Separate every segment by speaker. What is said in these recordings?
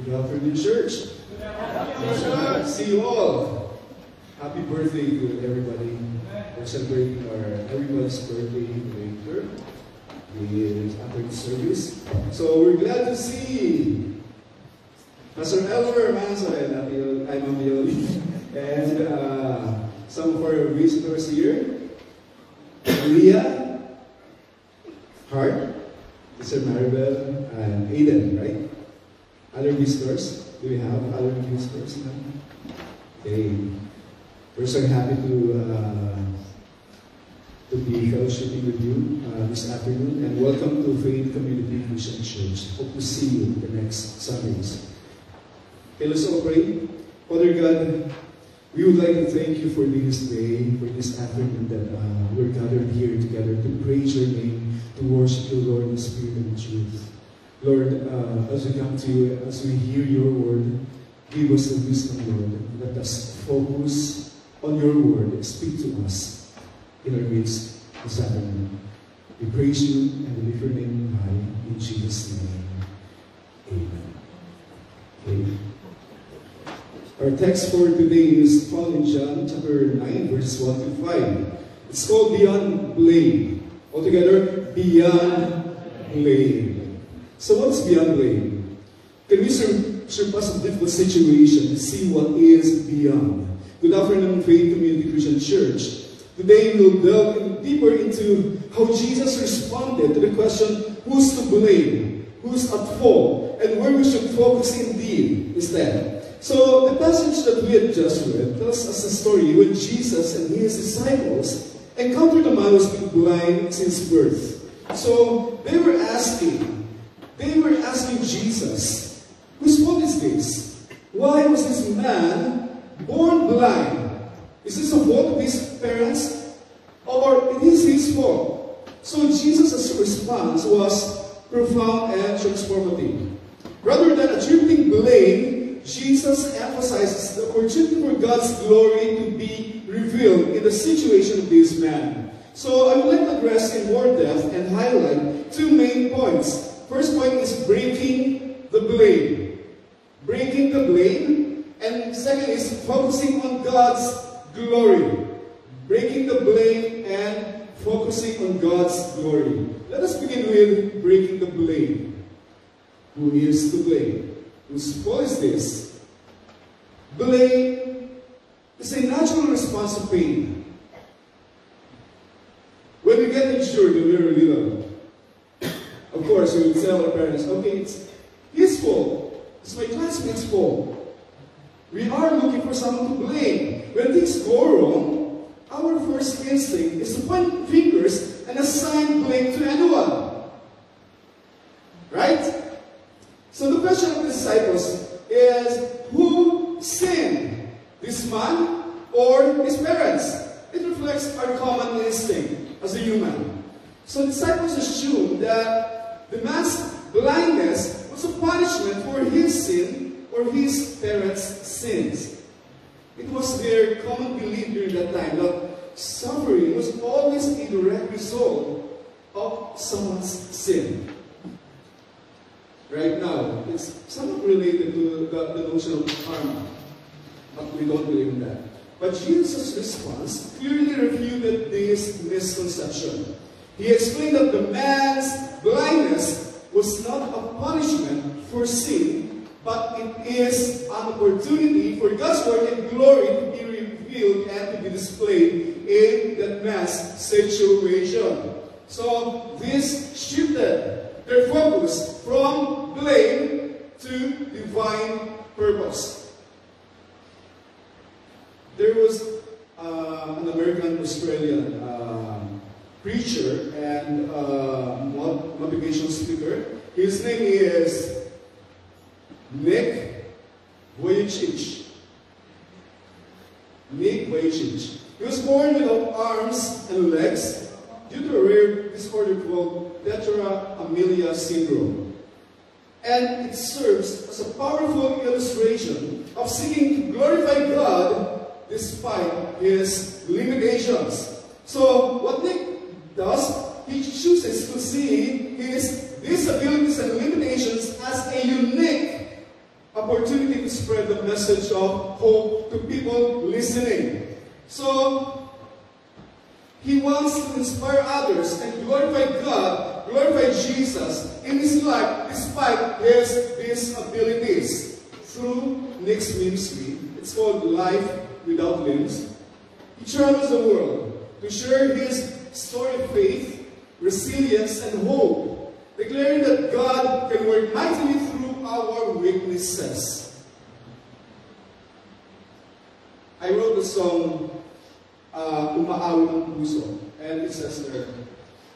Speaker 1: Good afternoon, church. See you all. Happy birthday to everybody. We're celebrating everyone's birthday later after the service. So we're glad to see Pastor Elmer Manso and I'm Yoli, and some of our visitors here. Leah, Hart, Mr. Maribel, and Aiden, right? Other visitors? Do we have other visitors now? Okay. We're so happy to be fellowshipping with you this afternoon, and welcome to Faith Community Christian Church. Hope to see you the next Sundays. Okay, let's all pray. Father God, we would like to thank you for this day, for this afternoon that we're gathered here together to praise your name, to worship you, Lord, in spirit and truth. Lord, as we come to you, as we hear your word, give us the wisdom, Lord. Let us focus on your word and speak to us in our midst this afternoon. We praise you and we lift your name high in Jesus' name. Amen. Okay. Our text for today is found in John chapter 9, verses 1 to 5. It's called Beyond Blame. Altogether, Beyond Blame. So what's beyond blame? Can we surpass a difficult situation and see what is beyond? Good afternoon, Faith Community Christian Church. Today we'll delve deeper into how Jesus responded to the question, who's to blame? Who's at fault? And where we should focus indeed instead. So the passage that we had just read tells us a story when Jesus and his disciples encountered a man who's been blind since birth. So they were asking Jesus, whose fault is this? Why was this man born blind? Is this the fault of his parents? Or it is his fault? So Jesus' response was profound and transformative. Rather than attributing blame, Jesus emphasizes the opportunity for God's glory to be revealed in the situation of this man. So I would like to address in more depth and highlight two main points. First point is breaking the blame. Breaking the blame. And second is focusing on God's glory. Breaking the blame and focusing on God's glory. Let us begin with breaking the blame. Who is to blame? Whose fault is this? Blame is a natural response to pain. When we get injured when we were little, of course, we would tell our parents, okay, it's his fault. It's my classmate's fault. We are looking for someone to blame. When things go wrong, our first instinct is to point fingers and assign blame to anyone. Right? So the question of the disciples is, who sinned? This man or his parents? It reflects our common instinct as a human. So disciples assume that the man's blindness was a punishment for his sin or his parents' sins. It was their common belief during that time that suffering was always a direct result of someone's sin. Right now, it's somewhat related to the notion of karma, but we don't believe in that. But Jesus' response clearly refuted this misconception. He explained that the man's blindness was not a punishment for sin, but it is an opportunity for God's word and glory to be revealed and to be displayed in that man's situation. So this shifted their focus from blame to divine purpose. There was an American-Australian preacher and motivational speaker. His name is Nick Vujicic. Nick Vujicic. He was born without arms and legs due to a rare disorder called tetra amelia syndrome. And it serves as a powerful illustration of seeking to glorify God despite his limitations. So what Nick does, he chooses to see his disabilities and limitations as a unique opportunity to spread the message of hope to people listening. So, he wants to inspire others and glorify God, glorify Jesus in his life despite his disabilities. Through Nick's ministry, it's called Life Without Limbs, he travels the world to share his story of faith, resilience, and hope, declaring that God can work mightily through our weaknesses. I wrote the song, Umaawi ang Puso, and it says there,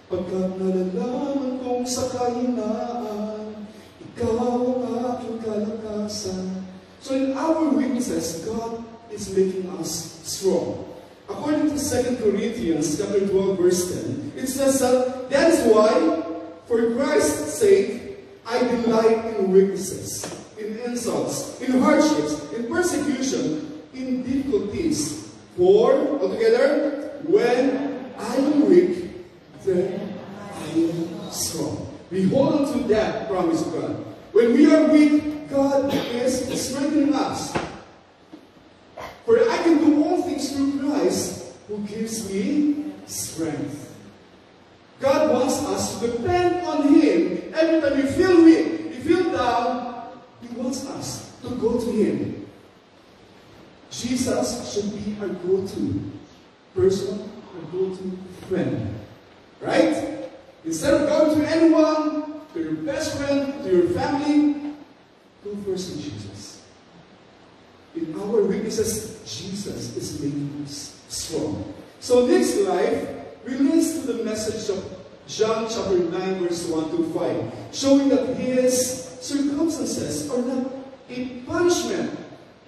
Speaker 1: pagkat nalalaman kong sa kahinaan, ikaw ang aking kalakasan. So in our weaknesses, God is making us strong. According to 2 Corinthians chapter 12, verse 10, it says that is why, for Christ's sake, I delight in weaknesses, in insults, in hardships, in persecution, in difficulties. For, altogether, when I am weak, then I am strong. We hold on to that promise of God. When we are weak, God is strengthening us. For I can do all things through Christ who gives me strength. God wants us to depend on Him. Every time we feel weak, we feel down, He wants us to go to Him. Jesus should be our go-to person, our go-to friend. Right? Instead of going to anyone, to your best friend, to your family, go first to Jesus. In our weaknesses, Jesus is making us strong. So this life relates to the message of John chapter 9, verse 1 to 5, showing that his circumstances are not a punishment,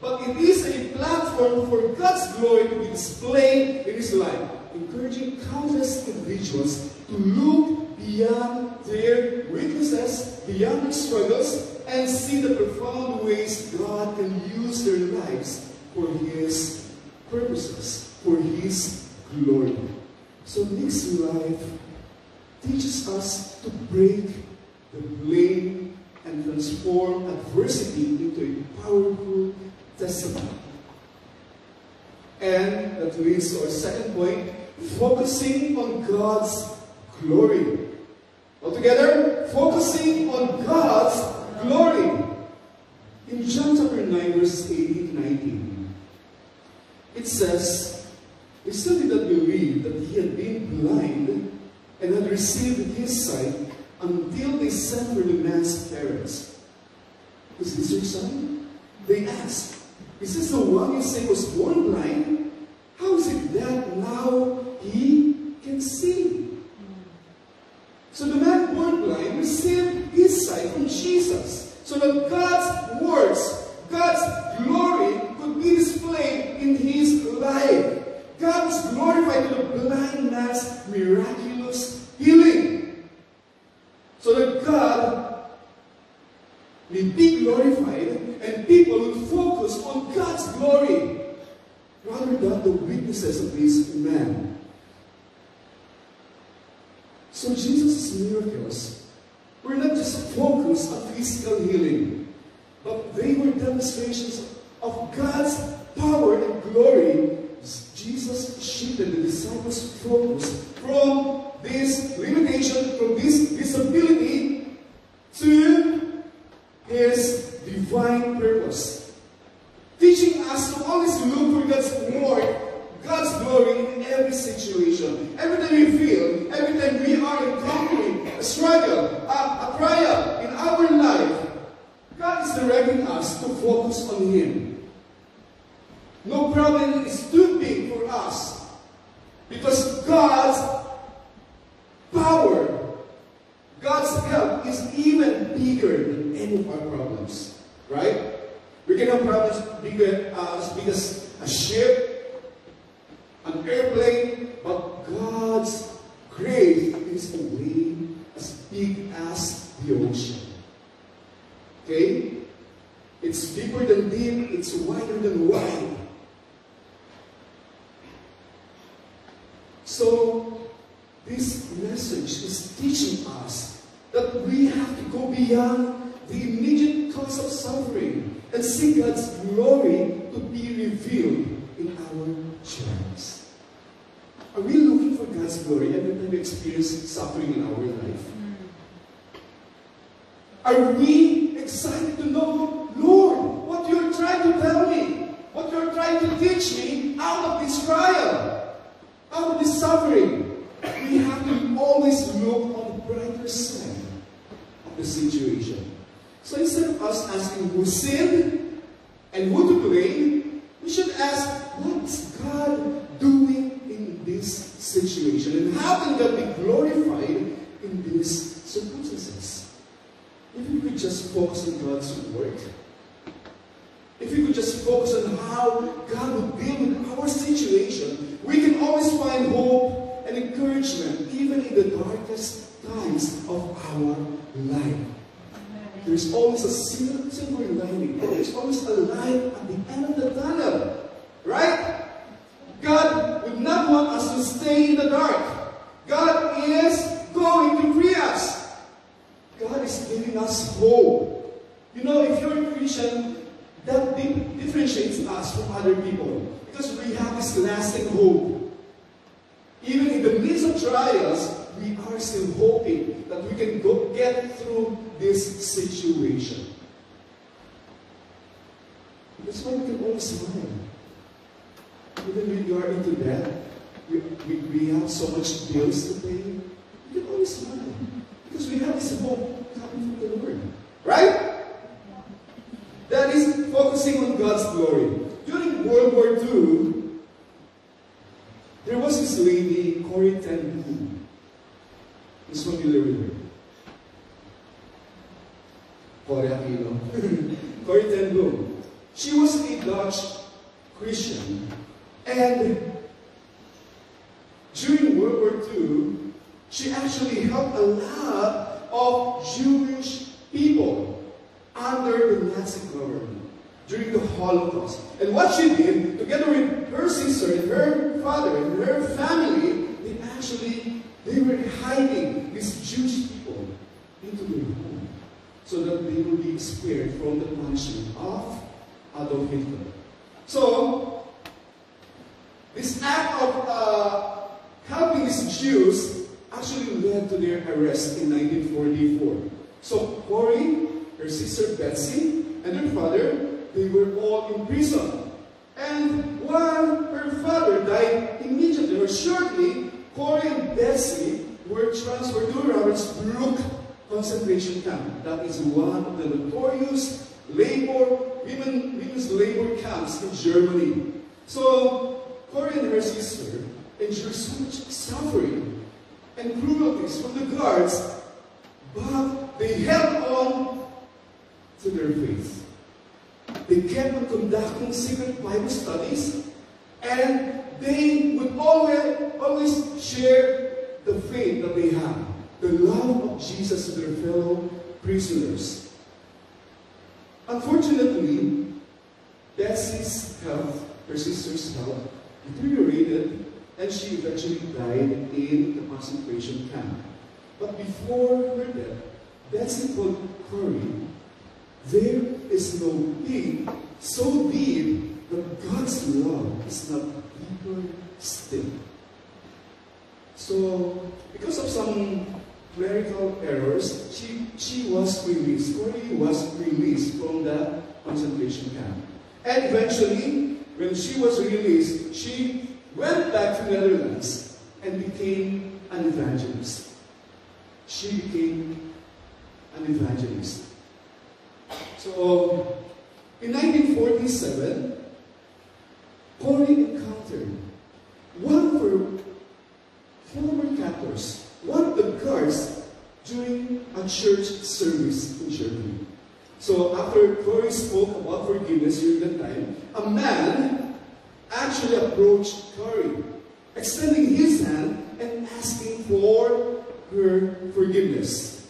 Speaker 1: but it is a platform for God's glory to be displayed in his life, encouraging countless individuals to look beyond their weaknesses, beyond their struggles, and see the profound ways God can use their lives for His purposes, for His glory. So Nick's life teaches us to break the blame and transform adversity into a powerful testimony. And that leads to our second point, focusing on God's glory. Altogether, focusing on God's glory. In John chapter 9, verses 18 to 19, it says, he still did not believe that he had been blind and had received his sight until they sent for the man's parents. Is this your son? They asked. Is this the one you say was born blind? How is it that now he can see? So the man born blind received his sight from Jesus, so that God's words, God's glory could be displayed in his life. God was glorified to the blind man's miraculous healing, so that God may be glorified and people would focus on God's glory rather than the weaknesses of this man. So Jesus' miracles were not just focused on physical healing, but they were demonstrations of God's power and glory. Jesus shifted the disciples' focus from this limitation, from this disability, to His divine purpose, teaching us to always look for God's work, God's glory in every situation. Every time we feel, every time we are encountering a struggle, a trial in our life, God is directing us to focus on Him. No problem is too big for us, because God's power, God's help is even bigger than any of our problems. Right? We can have problems as big as a ship, an airplane, but God's grace is a way as big as the ocean. Okay? It's deeper than deep, it's wider than wide. So, this message is teaching us that we have to go beyond the immediate cause of suffering and see God's glory to be revealed in our trials. Are we looking for God's glory every time we experience suffering in our life? Are we excited to know, Lord, what you're trying to tell me, what you're trying to teach me out of this trial, out of this suffering? We have to always look on the brighter side of the situation. So instead of us asking who sinned and who to blame, we should ask, what's God doing in this situation? And how can God be glorified in these circumstances? If we could just focus on God's work, if we could just focus on how God would deal with our situation, we can always find hope and encouragement even in the darkest times of our life. There's always a silver lining. There's always a light at the end of the tunnel. Right? God would not want us to stay in the dark. God is going to free us. God is giving us hope. You know, if you're a Christian, that differentiates us from other people. Because we have this lasting hope. Even in the midst of trials, we are still hoping that we can get through this situation. That's why we can always smile. Even when you are into debt, we have so much bills to pay, we can always smile. Because we have this hope coming from the Lord. Right? That is focusing on God's glory. During World War II, there was this lady, Corrie ten Boom. Who's familiar with her? Corrie Aquino. Corrie ten Boom. She was a Dutch Christian. And during World War II, she actually helped a lot of Jewish people under the Nazi government during the Holocaust. And what she did, together with her sister and her father and her family, they were hiding these Jewish people into their home so that they would be spared from the punishment of Adolf Hitler. So, this act of helping these Jews actually led to their arrest in 1944. So, Corrie, her sister Betsy, and her father, they were all in prison. And while her father died immediately or shortly, Corrie and Betsy were transferred to Ravensbrück concentration camp. That is one of the notorious women's labor camps in Germany. So, Corrie and her sister endured so much suffering and cruelties from the guards, but they held on to their faith. They kept on conducting secret Bible studies, and they would always share the faith that they have, the love of Jesus to their fellow prisoners. Unfortunately, Betsy's health, her sister's health, deteriorated, and she eventually died in the concentration camp. But before her death, Betsy told Corrie, there is no pain so deep that God's love is not deeper still. So, because of some clerical errors, she was released. Corrie was released from the concentration camp. And eventually, when she was released, she went back to Netherlands and became an evangelist. She became an evangelist. So, in 1947, Corrie encountered one of her former captors, one of the guards, during a church service in Germany. So, after Corrie spoke about forgiveness during that time, a man actually approached Corrie, extending his hand and asking for her forgiveness.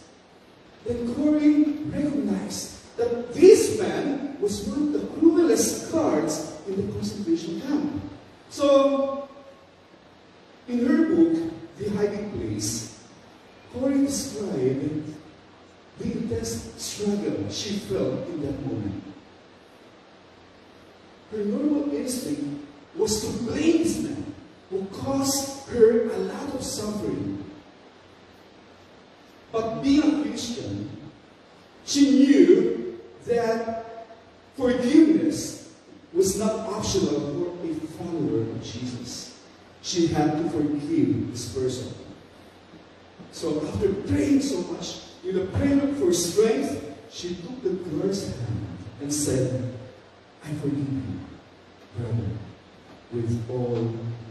Speaker 1: Then Corrie recognized that this man was one of the cruelest guards in the concentration camp. So, in her book, The Hiding Place, Corrie described the intense struggle she felt in that moment. her normal instinct was to blame this man who caused her a lot of suffering. But being a Christian, she knew that forgiveness was not optional for a follower of Jesus. She had to forgive this person. So after praying so much, with a prayer for strength, she took the girl's hand and said, I forgive you, brother, with all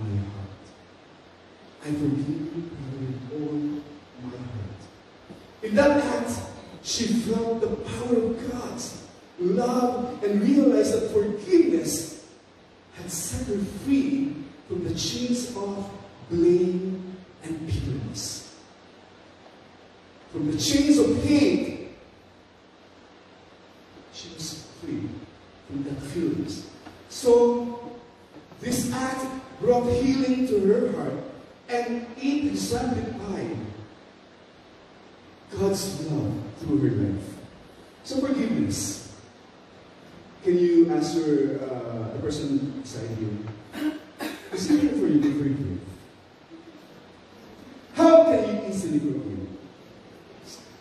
Speaker 1: my heart. I forgive you, brother, with all my heart. In that act, she felt the power of God's love and realized that forgiveness had set her free from the chains of blame and bitterness. From the chains of hate, she was free from that feelings. So, this act brought healing to her heart, and it exemplified God's love through her life. So, forgiveness. Can you answer the person beside you? Is it easy for you to forgive? How can you easily forgive?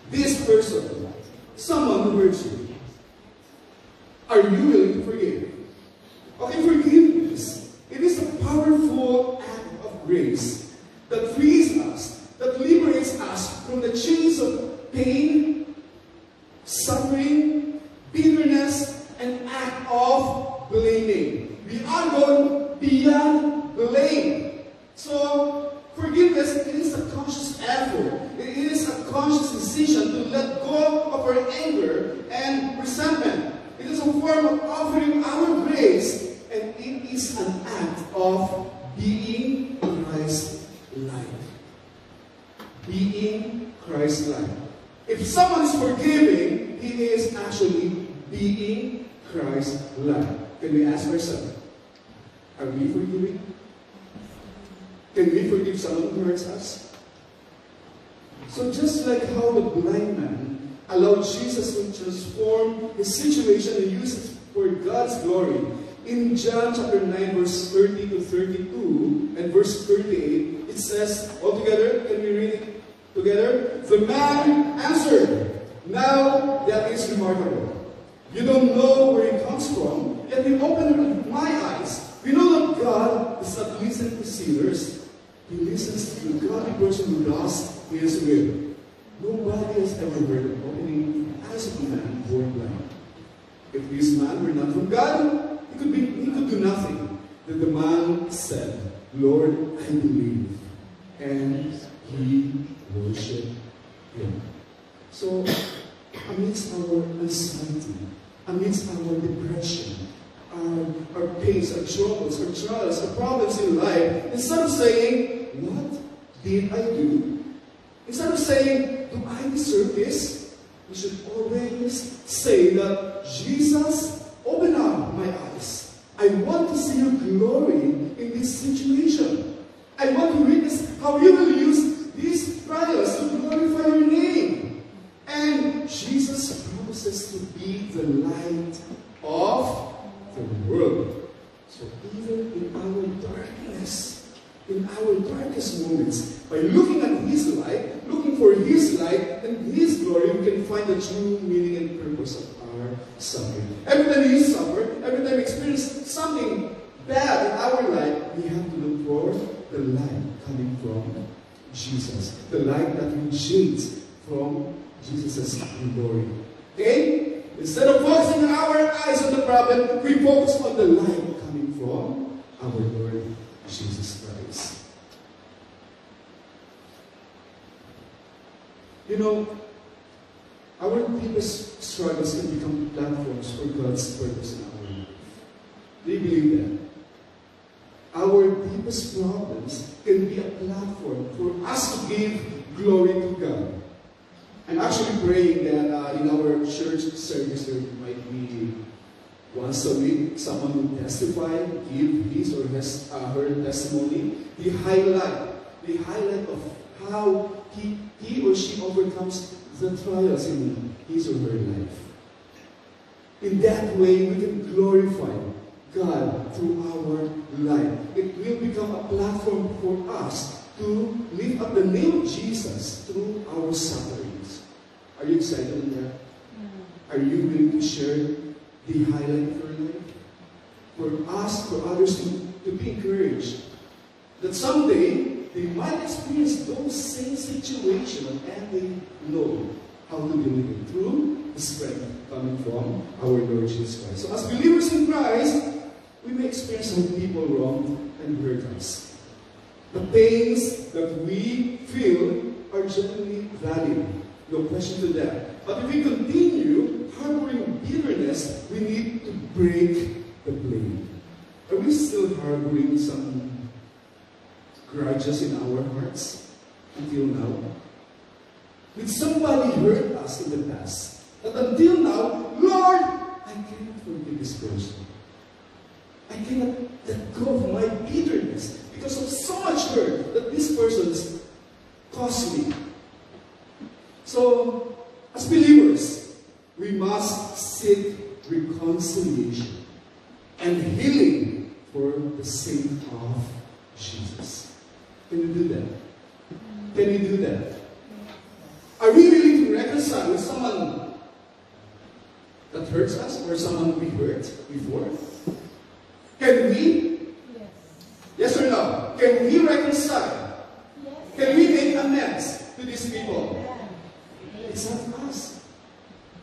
Speaker 1: This person, someone who hurts you, are you willing to forgive? Okay, forgiveness. It is a powerful act of grace that frees us, that liberates us from the chains of pain, suffering, bitterness, and act of blaming. We are going beyond blame. So, forgiveness is a conscious effort. It is a conscious decision to let go of our anger and resentment. It is a form of offering our grace, and it is an act of being Christ-like. Being Christ-like. If someone is forgiving, he is actually being Christ-like. Can we ask ourselves, are we forgiving? Can we forgive someone who hurts us? So just like how the blind man allowed Jesus to transform his situation and use it for God's glory, in John chapter 9, verse 30 to 32 and verse 38, it says, all together, can we read it together? The man answered, now that is remarkable. You don't know where it comes from, yet you opened my eyes. We know that God does not listen to sinners. He listens to the godly person who does his will. Nobody has ever heard of opening the eyes of a man born blind. If this man were not from God, he could do nothing. Then the man said, Lord, I believe. And he worshipped him. So, amidst our anxiety, amidst our depression, our pains, our troubles, our trials, our problems in life, instead of saying, what did I do? Instead of saying, do I deserve this? We should always say that, Jesus, open up my eyes. I want to see your glory in this situation. I want to witness how you will use these trials to glorify your name. And Jesus promises to be the light of the world. So even in our darkness, in our darkest moments, by looking at His light, looking for His light and His glory, we can find the true meaning and purpose of our suffering. Every time we suffer, every time we experience something bad in our life, we have to look for the light coming from Jesus. The light that radiates from Jesus' glory. Okay? Instead of focusing our eyes on the problem, we focus on the light coming from our Lord Jesus Christ. You know, our deepest struggles can become platforms for God's purpose in our life. Do you believe that? Our deepest problems can be a platform for us to give glory to God. I'm actually praying that in our church service there might be once a week someone who testify, give his or her testimony, the highlight of how he or she overcomes the trials in his or her life. In that way, we can glorify God through our life. It will become a platform for us to lift up the name of Jesus through our sufferings. Are you excited on that? Are you willing to share the highlight of your life? For us, for others to be encouraged. That someday, they might experience those same situations and they know how to deal with it through the strength coming from our Lord Jesus Christ. So as believers in Christ, we may experience some people wrong and hurt us. The pains that we feel are genuinely valid. No question to that. But if we continue harboring bitterness, we need to break the blame. Are we still harboring some grudges in our hearts until now? Did somebody hurt us in the past? That until now, Lord, I cannot forgive this person. I cannot let go of my bitterness because of so much hurt that this person has caused me. So, as believers, we must seek reconciliation and healing for the sake of Jesus. Can you do that? Can you do that? Are we willing to reconcile with someone that hurts us or someone we hurt before? Can we? Yes. Yes or no? Can we reconcile? Yes. Can we make amends to these people? Yes. It's not us.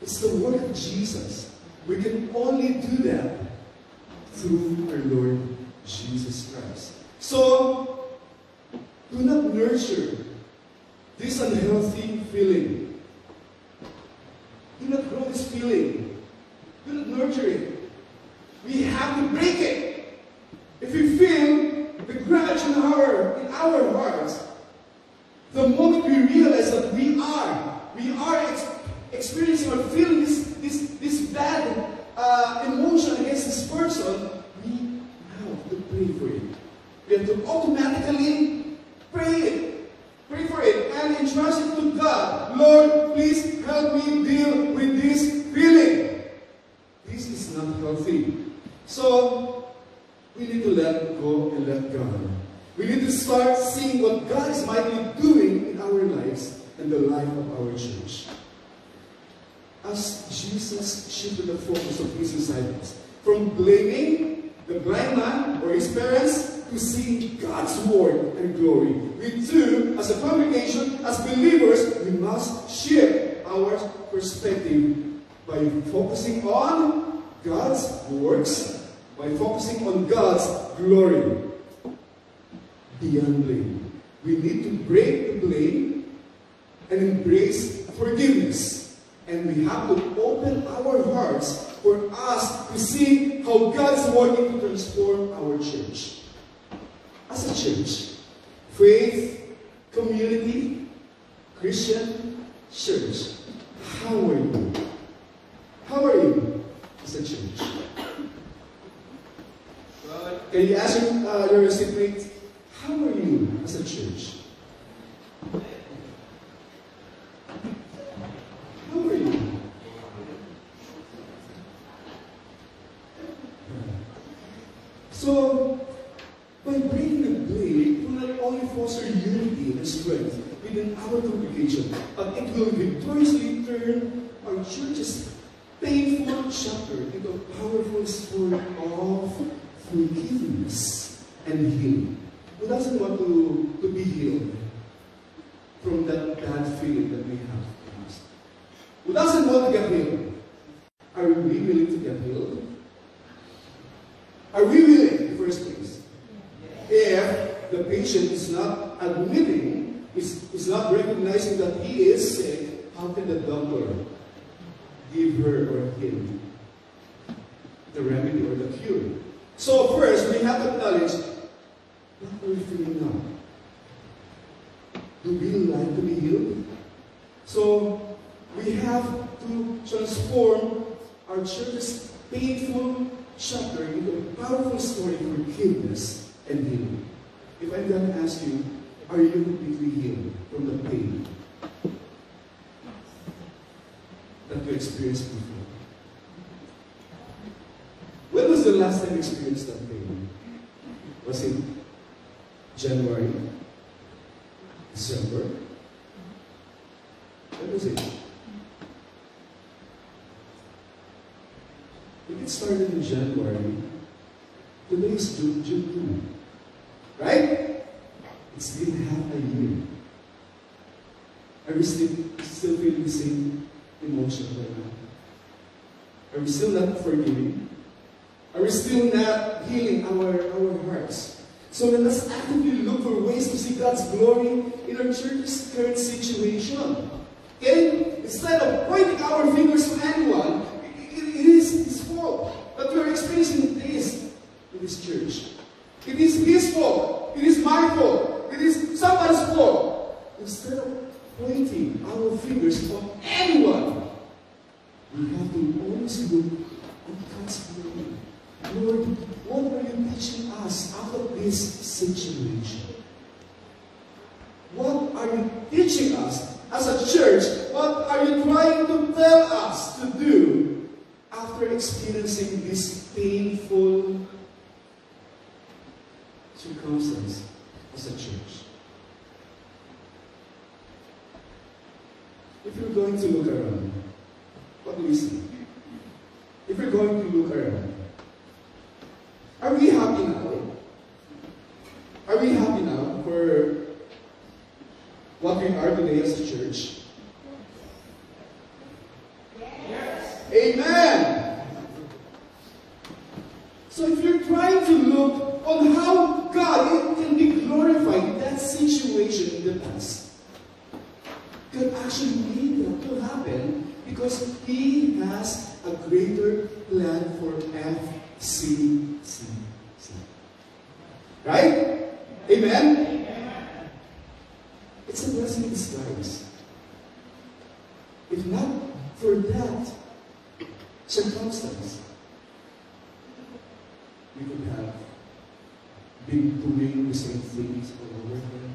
Speaker 1: It's the work of Jesus. We can only do that through our Lord Jesus Christ. So, do not nurture this unhealthy feeling. Do not grow this feeling. Do not nurture it. We have to break it. If we feel the grudge in our hearts, the moment we realize that we are experiencing or feeling this bad emotion against this person, we have to pray for it. We have to automatically pray it. Pray for it and entrust it to God. Lord, please help me deal with this feeling. This is not healthy. So, we need to let go and let God. We need to start seeing what God is mightily doing in our lives and the life of our church. As Jesus shifted the focus of his disciples from blaming the blind man or his parents to see God's word and glory. We too, as a congregation, as believers, we must shift our perspective by focusing on God's works, by focusing on God's glory. Beyond blame. We need to break the blame and embrace forgiveness. And we have to open our hearts for us to see how God is working to transform our church. As a church, faith, community, Christian church, how are you? How are you as a church? Can you ask your seatmate, how are you as a church? How are you? So, by breaking the blame, it will not only foster unity and strength within our congregation, but it will victoriously turn our church's painful chapter into a powerful story of forgiveness and healing. Who doesn't want to be healed from that bad feeling that we have in us? Who doesn't want to get healed? Are we willing to get healed? Are we willing in the first place? If the patient is not admitting, is not recognizing that he is sick, how can the doctor give her or him the remedy or the cure? So first, we have to acknowledge, what are we feeling now? Do we like to be healed? So we have to transform our church's painful chapter into a powerful story for forgiveness and healing. If I'm going to ask you, are you completely healed from the pain that you experienced before? When was the the last time you experienced that pain? Was it January? December? When was it? If it started in January, today is June 2. Right? It's been half a year. Are we still feeling the same emotion right now? Are we still not forgiving? Are we still not healing our hearts? So let us actively look for ways to see God's glory in our church's current situation. Okay? Instead of pointing our fingers to anyone, it is His fault that we are experiencing this in this church. It is His fault. It is my fault. It is somebody's fault. Instead of pointing our fingers on anyone, we have to always look at God's glory. Lord, what are you teaching us out of this situation? What are you teaching us as a church? What are you trying to tell us to do after experiencing this painful circumstance as a church? If you're going to look around, what do we see? If you're going to look around, are we happy now? Are we happy now for what we are today as a church? Yes. Amen! So if you're trying to look on how God can be glorified in that situation in the past, God actually made that to happen because He has a greater plan for FCCC. Right? Amen? It's a blessing in disguise. If not for that circumstance, we could have been doing the same things all over again,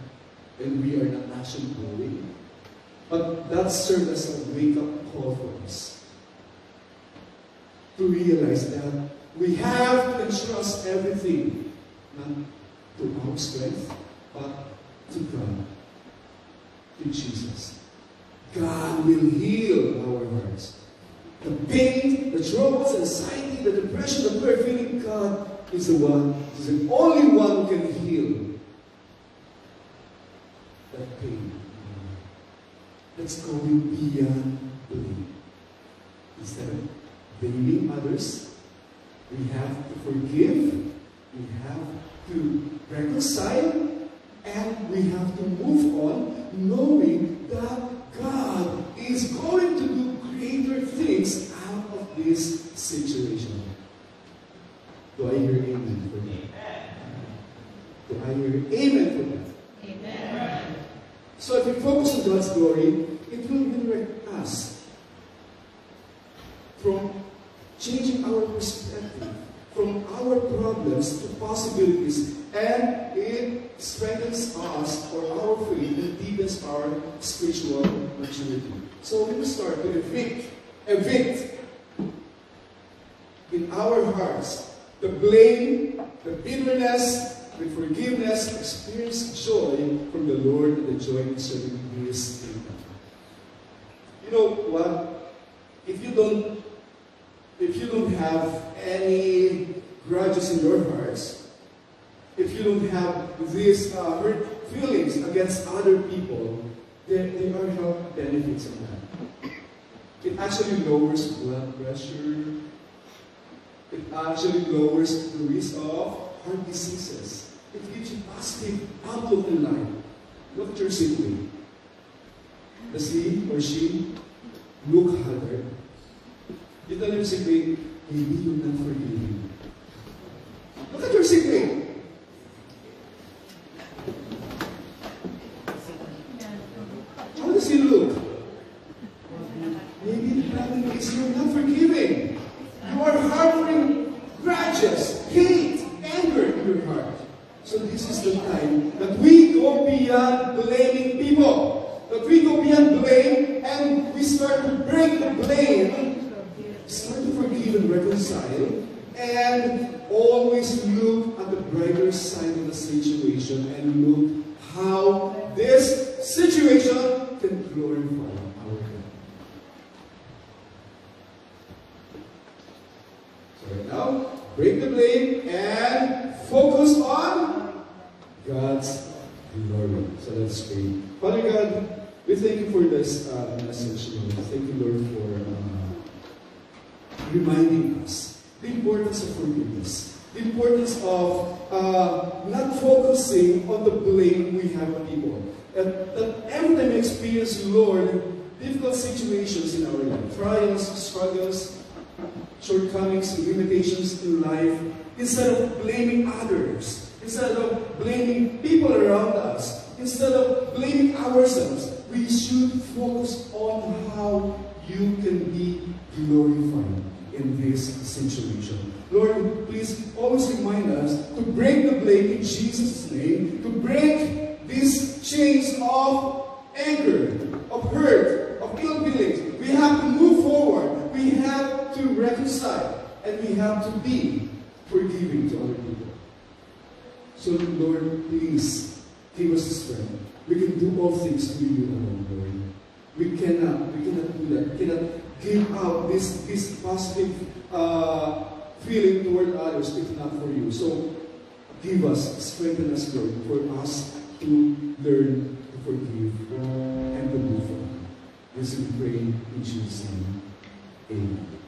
Speaker 1: and we are not actually growing. But that served as a wake-up call for us to realize that we have to entrust everything, not to our strength, but to God, to Jesus. God will heal our hearts. The pain, the troubles, anxiety, the depression that we're feeling, God is the only one who can heal that pain. That's going beyond belief. Instead of blaming others, we have to forgive, we have to reconcile, and we have to move on knowing that God is going to do greater things out of this situation. Do I hear amen for that? Do I hear amen for that? Amen. So if we focus on God's glory, it will redirect us from changing our perspective, from our problems to possibilities, and it strengthens us or our faith and deepens our spiritual maturity. So we will start to evict in our hearts the blame, the bitterness, with forgiveness, experience joy from the Lord and the joy in serving His kingdom. You know what? If you don't have any grudges in your hearts, if you don't have these hurt feelings against other people, there are health benefits of that. It actually lowers blood pressure. It actually lowers the risk of heart diseases. It gives you positive outlook in life. Look at your sibling. Does he or she look haggard? You tell your sibling, maybe you're not forgiving. Look at your sibling. How does he look? Maybe the problem is you're not forgiving. You are harboring grudges, hate, anger in your heart. So this is the time that we go beyond blaming people. That we go beyond blame and we start to break the blame. Start to forgive and reconcile. And and always look at the brighter side of the situation and look how this situation can glorify our God. So right now, break the blame and focus on God's glory. So let's pray. Father God, we thank you for this message, Lord. Thank you, Lord, for reminding us the importance of forgiveness, the importance of not focusing on the blame we have on people. That every time we experience, Lord, difficult situations in our life, trials, struggles, shortcomings, limitations in life, instead of blaming others, instead of blaming people around us, instead of blaming ourselves, we should focus on how you can be glorified in this situation. Lord, please always remind us to break the blame in Jesus' name, to break these chains of anger, of hurt, of ill feelings. We have to move forward. We have to reconcile. And we have to be forgiving to other people. So, Lord, please give us the strength. We can do all things through you alone, Lord. We cannot do that. We cannot give out this positive feeling toward others if not for you. So, give us, strengthen us, Lord, for us to learn to forgive and to move on. This we pray in Jesus' name. Amen.